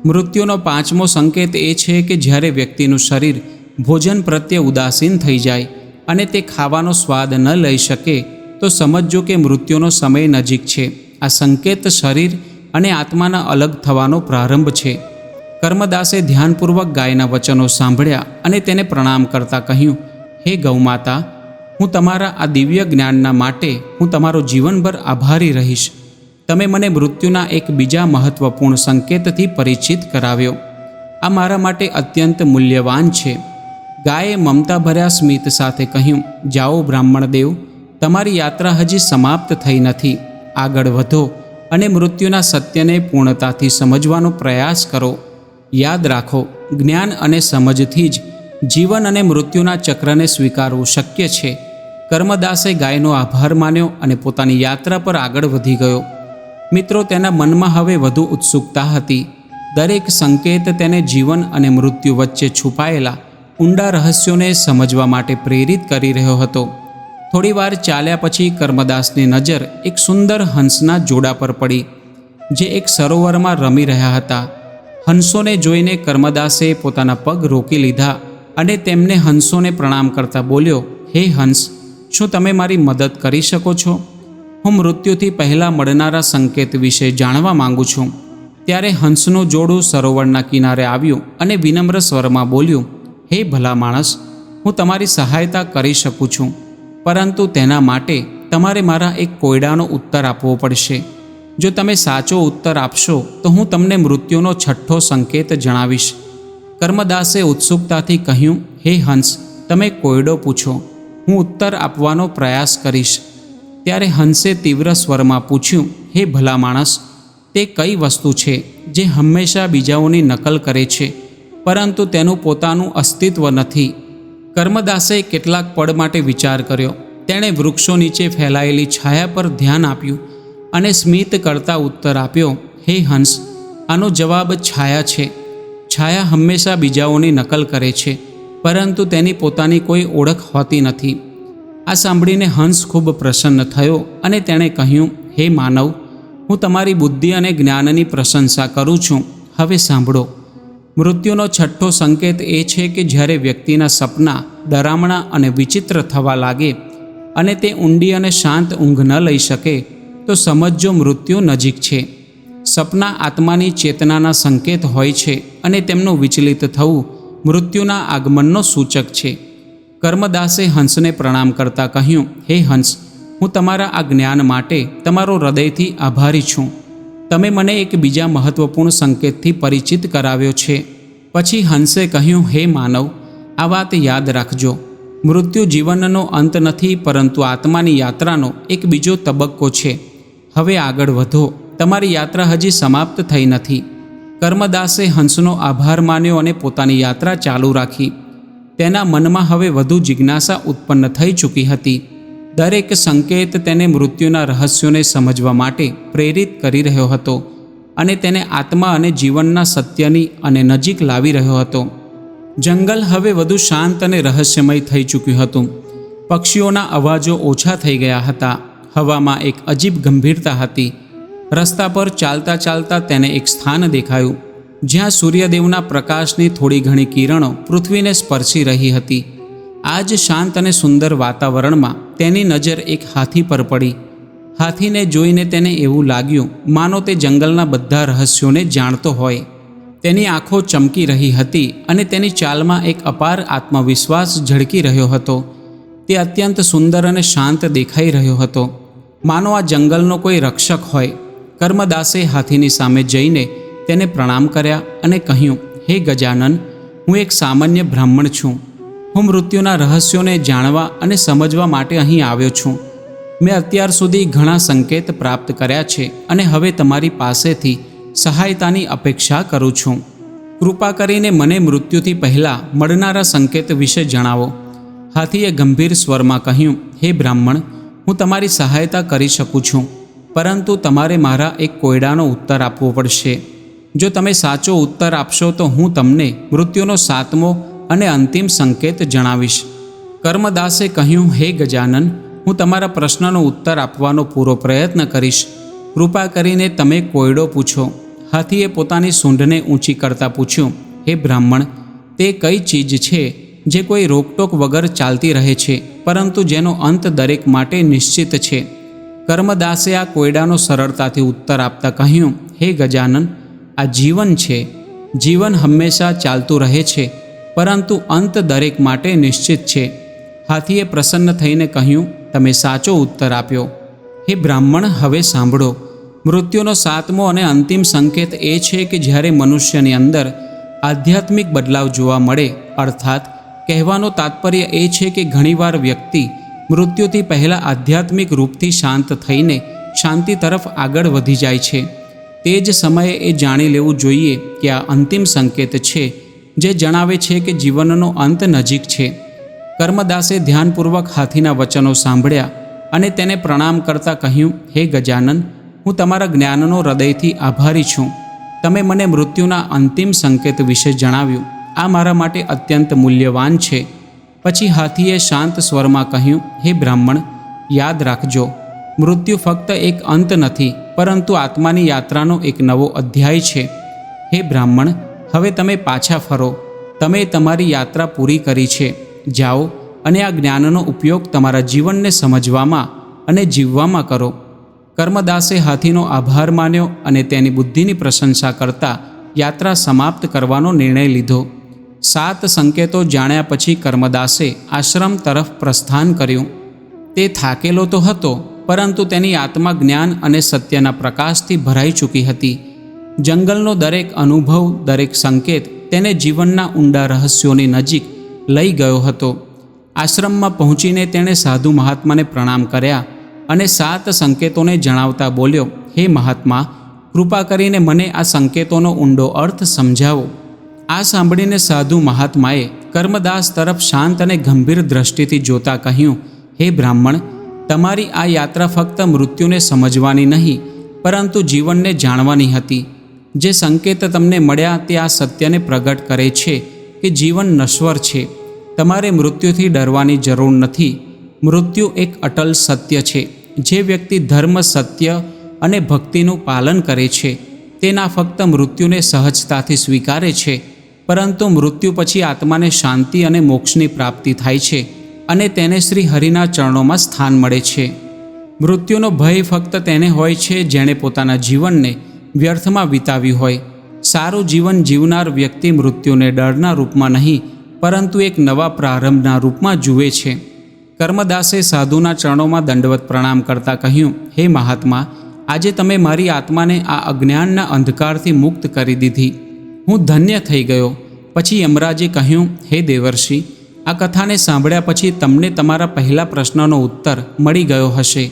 મૃત્યુનો 5મો સંકેત એ છે કે જ્યારે વ્યક્તિનું શરીર ભોજન પ્રત્યે ઉદાસીન થઈ જાય અને તે ખાવાનો સ્વાદ ન લઈ શકે તો સમજજો કે મૃત્યુનો સમય નજીક છે. આ સંકેત શરીર અને આત્માના અલગ થવાનો પ્રારંભ છે. કર્મદાસે ધ્યાનપૂર્વક ગાયના વચનો સાંભળ્યા અને તેને પ્રણામ કરતાં કહ્યું, હે ગૌમાતા, હું તમારા આ દિવ્ય જ્ઞાનના માટે હું તમારો જીવનભર આભારી રહીશ. તમે મને મૃત્યુના એક બીજા મહત્વપૂર્ણ સંકેતથી પરિચિત કરાવ્યો. આ મારા માટે અત્યંત મૂલ્યવાન છે. ગાયે મમતાભર્યા સ્મિત સાથે કહ્યું, જાઓ બ્રાહ્મણ દેવ, તમારી યાત્રા હજી સમાપ્ત થઈ નથી. આગળ વધો અને મૃત્યુના સત્યને પૂર્ણતાથી સમજવાનો પ્રયાસ કરો. યાદ રાખો, જ્ઞાન અને સમજથી જ જીવન અને મૃત્યુના ચક્રને સ્વીકારવું શક્ય છે. કર્મદાસે ગાયનો આભાર માન્યો અને પોતાની યાત્રા પર આગળ વધી ગયો. મિત્રો, તેના મનમાં હવે વધુ ઉત્સુકતા હતી. દરેક સંકેત તેને જીવન અને મૃત્યુ વચ્ચે છુપાયેલા ઊંડા રહસ્યોને સમજવા માટે પ્રેરિત કરી રહ્યો હતો. થોડીવાર ચાલ્યા પછી કર્મદાસની નજર એક સુંદર હંસના જોડા પર પડી, જે એક સરોવરમાં રમી રહ્યા હતા. હંસોને જોઈને કર્મદાસે પોતાના પગ રોકી લીધા અને તેમને હંસોને પ્રણામ કરતા બોલ્યો, હે હંસ, શું તમે મારી મદદ કરી શકો છો? હું મૃત્યુથી પહેલાં મળનારા સંકેત વિશે જાણવા માંગુ છું. ત્યારે હંસનું જોડું સરોવરના કિનારે આવ્યું અને વિનમ્ર સ્વરમાં બોલ્યું, હે ભલા માણસ, હું તમારી સહાયતા કરી શકું છું, પરંતુ તેના માટે તમારે મારા એક કોયડાનો ઉત્તર આપવો પડશે. જો તમે સાચો ઉત્તર આપશો તો હું તમને મૃત્યુનો 6થો સંકેત જણાવીશ. કર્મદાસે ઉત્સુકતાથી કહ્યું, હે હંસ, તમે કોયડો પૂછો, હું ઉત્તર આપવાનો પ્રયાસ કરીશ. ત્યારે હંસે તીવ્ર સ્વરમાં પૂછ્યું, હે ભલા માણસ, તે કઈ વસ્તુ છે જે હંમેશા બીજાઓની નકલ કરે છે પરંતુ તેનું પોતાનું અસ્તિત્વ નથી? કર્મદાસે કેટલાક પળ માટે વિચાર કર્યો. તેણે વૃક્ષો નીચે ફેલાયેલી છાયા પર ધ્યાન આપ્યું અને સ્મિત કરતા ઉત્તર આપ્યો, હે હંસ, આનો જવાબ છાયા છે. છાયા હંમેશા બીજાઓની નકલ કરે છે પરંતુ તેની પોતાની કોઈ ઓળખ હોતી નથી. આ સાંભળીને હંસ ખૂબ પ્રસન્ન થયો અને તેણે કહ્યું, હે માનવ, હું તમારી બુદ્ધિ અને જ્ઞાનની પ્રશંસા કરું છું. હવે સાંભળો, મૃત્યુનો 6થો સંકેત એ છે કે જ્યારે વ્યક્તિના સપના ડરામણા અને વિચિત્ર થવા લાગે અને તે ઊંડી અને શાંત ઊંઘ ન લઈ શકે તો સમજજો મૃત્યુ નજીક છે. સપના આત્માની ચેતનાના સંકેત હોય છે અને તેમનું વિચલિત થવું મૃત્યુના આગમનનો સૂચક છે. કર્મદાસે હંસને પ્રણામ કરતાં કહ્યું, હે હંસ, હું તમારા આ જ્ઞાન માટે તમારો હૃદયથી આભારી છું. તમે મને એક બીજા મહત્વપૂર્ણ સંકેતથી પરિચિત કરાવ્યો છે. પછી હંસે કહ્યું, હે માનવ, આ વાત યાદ રાખજો. મૃત્યુ જીવનનો અંત નથી, પરંતુ આત્માની યાત્રાનો એક બીજો તબક્કો છે. હવે આગળ વધો, તમારી યાત્રા હજી સમાપ્ત થઈ નથી. કર્મદાસે હંસનો આભાર માન્યો અને પોતાની યાત્રા ચાલુ રાખી. તેના મનમાં હવે વધુ જિજ્ઞાસા ઉત્પન્ન થઈ ચૂકી હતી. દરેક સંકેત તેને મૃત્યુના રહસ્યોને સમજવા માટે પ્રેરિત કરી રહ્યો હતો અને તેને આત્મા અને જીવનના સત્યની અને નજીક લાવી રહ્યો હતો. જંગલ હવે વધુ શાંત અને રહસ્યમય થઈ ચૂક્યું હતું. પક્ષીઓના અવાજો ઓછા થઈ ગયા હતા. હવામાં એક અજીબ ગંભીરતા હતી. રસ્તા પર ચાલતા ચાલતા તેને એક સ્થાન દેખાયું જ્યાં સૂર્યદેવના પ્રકાશની થોડી ઘણી કિરણો પૃથ્વીને સ્પર્શી રહી હતી. આ જ શાંત અને સુંદર વાતાવરણમાં તેની નજર એક હાથી પર પડી. હાથીને જોઈને તેને એવું લાગ્યું માનો તે જંગલના બધા રહસ્યોને જાણતો હોય. તેની આંખો ચમકી રહી હતી અને તેની ચાલમાં એક અપાર આત્મવિશ્વાસ ઝળકી રહ્યો હતો. તે અત્યંત સુંદર અને શાંત દેખાઈ રહ્યો હતો, માનો આ જંગલનો કોઈ રક્ષક હોય. કર્મદાસે હાથીની સામે જઈને તેને પ્રણામ કર્યા અને કહ્યું, હે ગજાનન, હું એક સામાન્ય બ્રાહ્મણ છું. હું મૃત્યુના રહસ્યોને જાણવા અને સમજવા માટે અહીં આવ્યો છું. મેં અત્યાર સુધી ઘણા સંકેત પ્રાપ્ત કર્યા છે અને હવે તમારી પાસેથી સહાયતાની અપેક્ષા કરું છું. કૃપા કરીને મને મૃત્યુથી પહેલાં મળનારા સંકેત વિશે જણાવો. હાથીએ ગંભીર સ્વરમાં કહ્યું, હે બ્રાહ્મણ, હું તમારી સહાયતા કરી શકું છું, પરંતુ તમારે મારા એક કોયડાનો ઉત્તર આપવો પડશે. જો તમે સાચો ઉત્તર આપશો તો હું તમને મૃત્યુનો 7મો અને અંતિમ સંકેત જણાવીશ. કર્મદાસે કહ્યું, હે ગજાનન, હું તમારા પ્રશ્નનો ઉત્તર આપવાનો પૂરો પ્રયત્ન કરીશ. કૃપા કરીને તમે કોયડો પૂછો. હાથીએ પોતાની સૂંઢને ઊંચી કરતાં પૂછ્યું, હે બ્રાહ્મણ, તે કઈ ચીજ છે જે કોઈ રોકટોક વગર ચાલતી રહે છે, પરંતુ જેનો અંત દરેક માટે નિશ્ચિત છે? કર્મદાસે આ કોયડાનો સરળતાથી ઉત્તર આપતા કહ્યું, હે ગજાનન, આ જીવન છે. જીવન હંમેશા ચાલતું રહે છે, પરંતુ અંત દરેક માટે નિશ્ચિત છે. હાથીએ પ્રસન્ન થઈને કહ્યું, તમે સાચો ઉત્તર આપ્યો. હે બ્રાહ્મણ, હવે સાંભળો. મૃત્યુનો 7મો અને અંતિમ સંકેત એ છે કે જ્યારે મનુષ્યની અંદર આધ્યાત્મિક બદલાવ જોવા મળે, અર્થાત કહેવાનો તાત્પર્ય એ છે કે ઘણીવાર વ્યક્તિ મૃત્યુથી પહેલાં આધ્યાત્મિક રૂપથી શાંત થઈને શાંતિ તરફ આગળ વધી જાય છે. તે જ સમયે એ જાણી લેવું જોઈએ કે આ અંતિમ સંકેત છે જે જણાવે છે કે જીવનનો અંત નજીક છે. કર્મદાસે ધ્યાનપૂર્વક હાથીના વચનો સાંભળ્યા અને તેને પ્રણામ કરતાં કહ્યું, હે ગજાનન, હું તમારા જ્ઞાનનો હૃદયથી આભારી છું. તમે મને મૃત્યુના અંતિમ સંકેત વિશે જણાવ્યું. આ મારા માટે અત્યંત મૂલ્યવાન છે. પછી હાથીએ શાંત સ્વરમાં કહ્યું, હે બ્રાહ્મણ, યાદ રાખજો, મૃત્યુ ફક્ત એક અંત નથી, પરંતુ આત્માની યાત્રાનો એક નવો અધ્યાય છે. હે બ્રાહ્મણ, હવે તમે પાછા ફરો. તમે તમારી યાત્રા પૂરી કરી છે. જાઓ અને આ જ્ઞાનનો ઉપયોગ તમારા જીવનને સમજવામાં અને જીવવામાં કરો. કર્મદાસે હાથીનો આભાર માન્યો અને તેની બુદ્ધિની પ્રશંસા કરતા યાત્રા સમાપ્ત કરવાનો નિર્ણય લીધો. 7 સંકેતો જાણ્યા પછી કર્મદાસે આશ્રમ તરફ પ્રસ્થાન કર્યું. તે થાકેલો તો હતો, પરંતુ તેની આત્મા જ્ઞાન અને સત્યના પ્રકાશથી ભરાઈ ચૂકી હતી. જંગલનો દરેક અનુભવ, દરેક સંકેત તેને જીવનના ઊંડા રહસ્યોની નજીક લઈ ગયો હતો. આશ્રમમાં પહોંચીને તેણે સાધુ મહાત્માને પ્રણામ કર્યા અને 7 સંકેતોને જણાવતા બોલ્યો, હે મહાત્મા, કૃપા કરીને મને આ સંકેતોનો ઊંડો અર્થ સમજાવો. આ સાંભળીને સાધુ મહાત્માએ કર્મદાસ તરફ શાંત અને ગંભીર દ્રષ્ટિથી જોતા કહ્યું, હે બ્રાહ્મણ, તમારી આ યાત્રા ફક્ત મૃત્યુને સમજવાની નહીં, પરંતુ જીવનને જાણવાની હતી. જે સંકેત તમને મળ્યા તે આ સત્યને પ્રગટ કરે છે કે જીવન નશ્વર છે. તમારે મૃત્યુથી ડરવાની જરૂર નથી. મૃત્યુ એક અટલ સત્ય છે. જે વ્યક્તિ ધર્મ, સત્ય અને ભક્તિનું પાલન કરે છે તે ના ફક્ત મૃત્યુને સહજતાથી સ્વીકારે છે, પરંતુ મૃત્યુ પછી આત્માને શાંતિ અને મોક્ષની પ્રાપ્તિ થાય છે અને તેને શ્રી હરિના ચરણોમાં સ્થાન મળે છે. મૃત્યુનો ભય ફક્ત તેને હોય છે જેણે પોતાના જીવનને વ્યર્થમાં વિતાવ્યું હોય. સારું જીવન જીવનાર વ્યક્તિ મૃત્યુને ડરના રૂપમાં નહીં પરંતુ એક નવા પ્રારંભના રૂપમાં જુએ છે. કર્મદાસે સાધુના ચરણોમાં દંડવત પ્રણામ કરતાં કહ્યું, હે મહાત્મા, આજે તમે મારી આત્માને આ અજ્ઞાનના અંધકારથી મુક્ત કરી દીધી. હું ધન્ય થઈ ગયો. પછી યમરાજે કહ્યું, હે દેવર્ષિ, આ કથાને સાંભળ્યા પછી તમને તમારા પહેલા પ્રશ્નનો ઉત્તર મળી ગયો હશે.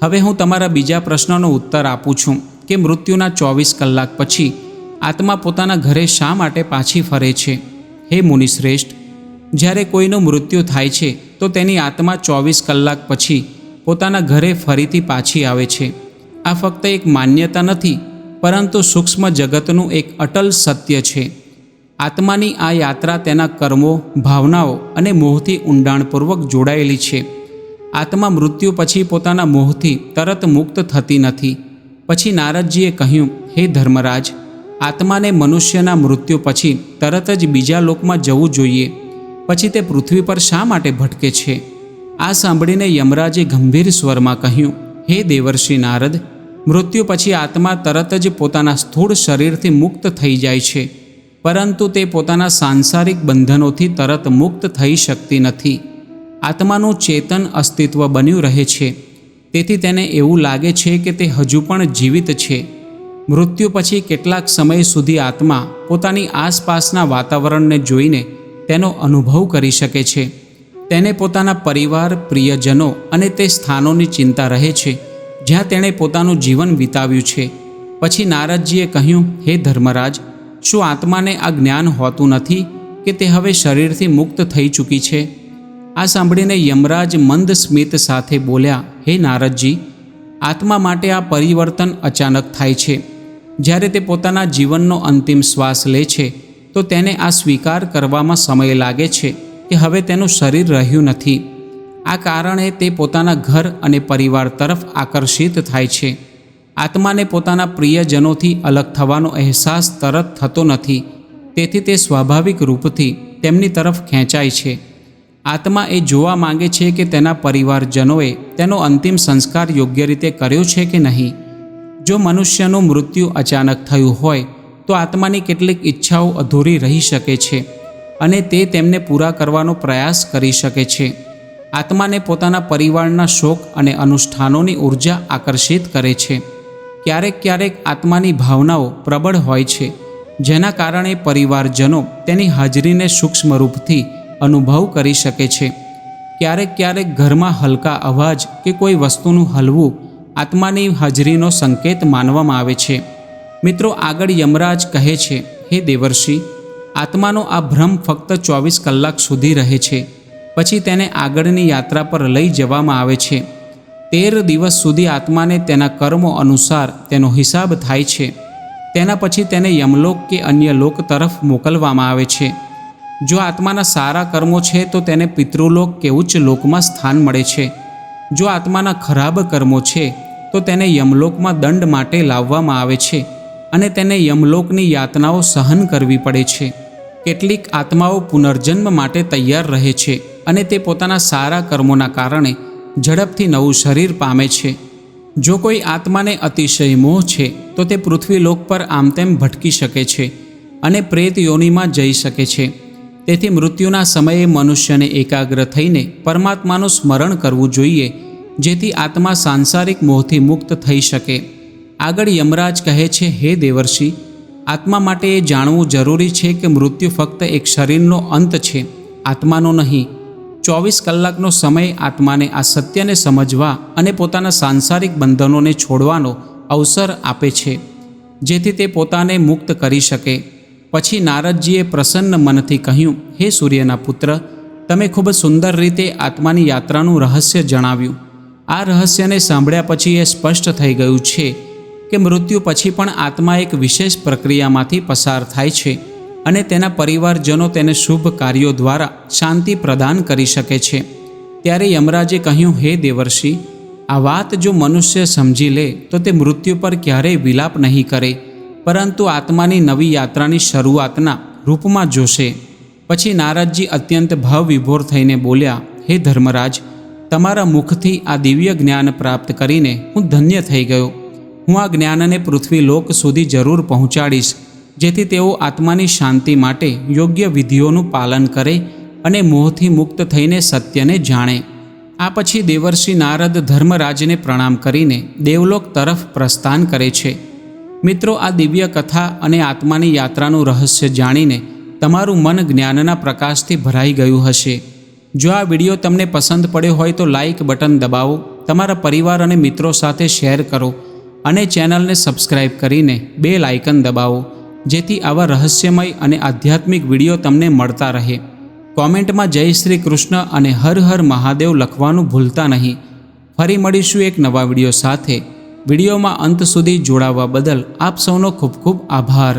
હવે હું તમારા બીજા પ્રશ્નનો ઉત્તર આપું છું કે મૃત્યુના 24 કલાક પછી આત્મા પોતાના ઘરે શા માટે પાછી ફરે છે. હે મુનિશ્રેષ્ઠ, જ્યારે કોઈનું મૃત્યુ થાય છે તો તેની આત્મા 24 કલાક પછી પોતાના ઘરે ફરીથી પાછી આવે છે. આ ફક્ત એક માન્યતા નથી પરંતુ સૂક્ષ્મ જગતનું એક અટલ સત્ય છે. આત્માની આ યાત્રા તેના કર્મો, ભાવનાઓ અને મોહથી ઊંડાણપૂર્વક જોડાયેલી છે. આત્મા મૃત્યુ પછી પોતાના મોહથી તરત મુક્ત થતી નથી. પછી નારદજીએ કહ્યું, હે ધર્મરાજ, આત્માને મનુષ્યના મૃત્યુ પછી તરત જ બીજા લોકમાં જવું જોઈએ. પછી તે પૃથ્વી પર શા માટે ભટકે છે? આ સાંભળીને યમરાજે ગંભીર સ્વરમાં કહ્યું, હે દેવર્ષિ નારદ, મૃત્યુ પછી આત્મા તરત જ પોતાના સ્થૂળ શરીરથી મુક્ત થઈ જાય છે, પરંતુ તે પોતાના સાંસારિક બંધનોથી તરત મુક્ત થઈ શકતી નથી. આત્માનું ચેતન અસ્તિત્વ બન્યું રહે છે, તેથી તેને એવું લાગે છે કે તે હજુ પણ જીવિત છે. મૃત્યુ પછી કેટલાક સમય સુધી આત્મા પોતાની આસપાસના વાતાવરણને જોઈને તેનો અનુભવ કરી શકે છે. તેને પોતાના પરિવાર, પ્રિયજનો અને તે સ્થાનોની ચિંતા રહે છે જ્યાં તેણે પોતાનું જીવન વિતાવ્યું છે. પછી નારદજીએ કહ્યું, હે ધર્મરાજ, શું આત્માને આ જ્ઞાન હોતું નથી કે તે હવે શરીરથી મુક્ત થઈ ચૂકી છે? આ સાંભળીને યમરાજ મંદ સ્મિત સાથે બોલ્યા, હે નારદજી, આત્મા માટે આ પરિવર્તન અચાનક થાય છે. જ્યારે તે પોતાના જીવનનો અંતિમ શ્વાસ લે છે તો તેને આ સ્વીકાર કરવામાં સમય લાગે છે કે હવે તેનું શરીર રહ્યું નથી. આ કારણે તે પોતાના ઘર અને પરિવાર તરફ આકર્ષિત થાય છે. આત્માને પોતાના પ્રિયજનોથી અલગ થવાનો અહેસાસ તરત થતો નથી, તેથી તે સ્વાભાવિક રૂપથી તેમની તરફ ખેંચાય છે. આત્મા એ જોવા માંગે છે કે તેના પરિવારજનોએ તેનો અંતિમ સંસ્કાર યોગ્ય રીતે કર્યો છે કે નહીં. જો મનુષ્યનું મૃત્યુ અચાનક થયું હોય તો આત્માની કેટલીક ઈચ્છાઓ અધૂરી રહી શકે છે અને તે તેમને પૂરા કરવાનો પ્રયાસ કરી શકે છે. આત્માને પોતાના પરિવારના શોક અને અનુષ્ઠાનોની ઉર્જા આકર્ષિત કરે છે. ક્યારેક ક્યારેક આત્માની ભાવનાઓ પ્રબળ હોય છે, જેના કારણે પરિવારજનો તેની હાજરીને સૂક્ષ્મ રૂપથી અનુભવ કરી શકે છે. ક્યારેક ક્યારેક ઘરમાં હલકા અવાજ કે કોઈ વસ્તુનું હલવું આત્માની હાજરીનો સંકેત માનવામાં આવે છે. મિત્રો, આગળ યમરાજ કહે છે, હે દેવર્ષિ, આત્માનો આ ભ્રમ ફક્ત 24 કલાક સુધી રહે છે. પછી તેને આગળની યાત્રા પર લઈ જવામાં આવે છે. 13 દિવસ સુધી આત્માને તેના કર્મો અનુસાર તેનો હિસાબ થાય છે. તેના પછી તેને યમલોક કે અન્ય લોક તરફ મોકલવામાં આવે છે. જો આત્માના સારા કર્મો છે તો તેને પિતૃલોક કે ઉચ્ચ લોકમાં સ્થાન મળે છે. જો આત્માના ખરાબ કર્મો છે તો તેને યમલોકમાં દંડ માટે લાવવામાં આવે છે અને તેને યમલોકની યાતનાઓ સહન કરવી પડે છે. કેટલીક આત્માઓ પુનર્જન્મ માટે તૈયાર રહે છે અને તે પોતાના સારા કર્મોના કારણે ઝડપથી નવું શરીર પામે છે. જો કોઈ આત્માને અતિશય મોહ છે તો તે પૃથ્વીલોક પર આમતેમ ભટકી શકે છે અને પ્રેત યોનિમાં જઈ શકે છે. તેથી મૃત્યુના સમયે મનુષ્યને એકાગ્ર થઈને પરમાત્માનું સ્મરણ કરવું જોઈએ, જેથી આત્મા સાંસારિક મોહથી મુક્ત થઈ શકે. આગળ યમરાજ કહે છે, હે દેવર્ષિ, આત્મા માટે એ જાણવું જરૂરી છે કે મૃત્યુ ફક્ત એક શરીરનો અંત છે, આત્માનો નહીં. 24 કલાકનો સમય આત્માને આ સત્યને સમજવા અને પોતાના સાંસારિક બંધનોને છોડવાનો અવસર આપે છે, જેથી તે પોતાને મુક્ત કરી શકે. પછી નારદજીએ પ્રસન્ન મનથી કહ્યું, હે સૂર્યના પુત્ર, તમે ખૂબ સુંદર રીતે આત્માની યાત્રાનું રહસ્ય જણાવ્યું. આ રહસ્યને સાંભળ્યા પછી એ સ્પષ્ટ થઈ ગયું છે કે મૃત્યુ પછી પણ આત્મા એક વિશેષ પ્રક્રિયામાંથી પસાર થાય છે અને તેના પરિવારજનો તેને શુભ કાર્યો દ્વારા શાંતિ પ્રદાન કરી શકે છે. ત્યારે યમરાજે કહ્યું, હે દેવર્ષિ, આ વાત જો મનુષ્ય સમજી લે તો તે મૃત્યુ પર ક્યારેય વિલાપ નહીં કરે, પરંતુ આત્માની નવી યાત્રાની શરૂઆતના રૂપમાં જોશે. પછી નારદજી અત્યંત ભાવવિભોર થઈને બોલ્યા, હે ધર્મરાજ, તમારા મુખથી આ દિવ્ય જ્ઞાન પ્રાપ્ત કરીને હું ધન્ય થઈ ગયો. હું આ જ્ઞાનને પૃથ્વી લોક સુધી જરૂર પહોંચાડીશ, જેથી તેઓ આત્માની શાંતિ માટે યોગ્ય વિધિઓનું પાલન કરે અને મોહથી મુક્ત થઈને સત્યને જાણે. આ પછી દેવર્ષિ નારદ ધર્મરાજને પ્રણામ કરીને દેવલોક તરફ પ્રસ્થાન કરે છે. મિત્રો, આ દિવ્ય કથા અને આત્માની યાત્રાનું રહસ્ય જાણીને તમારું મન જ્ઞાનના પ્રકાશથી ભરાઈ ગયું હશે. જો આ વિડીયો તમને પસંદ પડ્યો હોય તો લાઇક બટન દબાવો, તમારા પરિવાર અને મિત્રો સાથે શેર કરો અને ચેનલને સબસ્ક્રાઇબ કરીને બેલ આઇકન દબાવો, જેથી આવા રહસ્યમય અને આધ્યાત્મિક વિડીયો તમને મળતા રહે. કોમેન્ટમાં જય શ્રી કૃષ્ણ અને હર હર મહાદેવ લખવાનું ભૂલતા નહીં. ફરી મળીશું એક નવા વિડીયો સાથે. વિડીયોમાં અંત સુધી જોડાવા બદલ આપ સૌનો ખૂબ ખૂબ આભાર.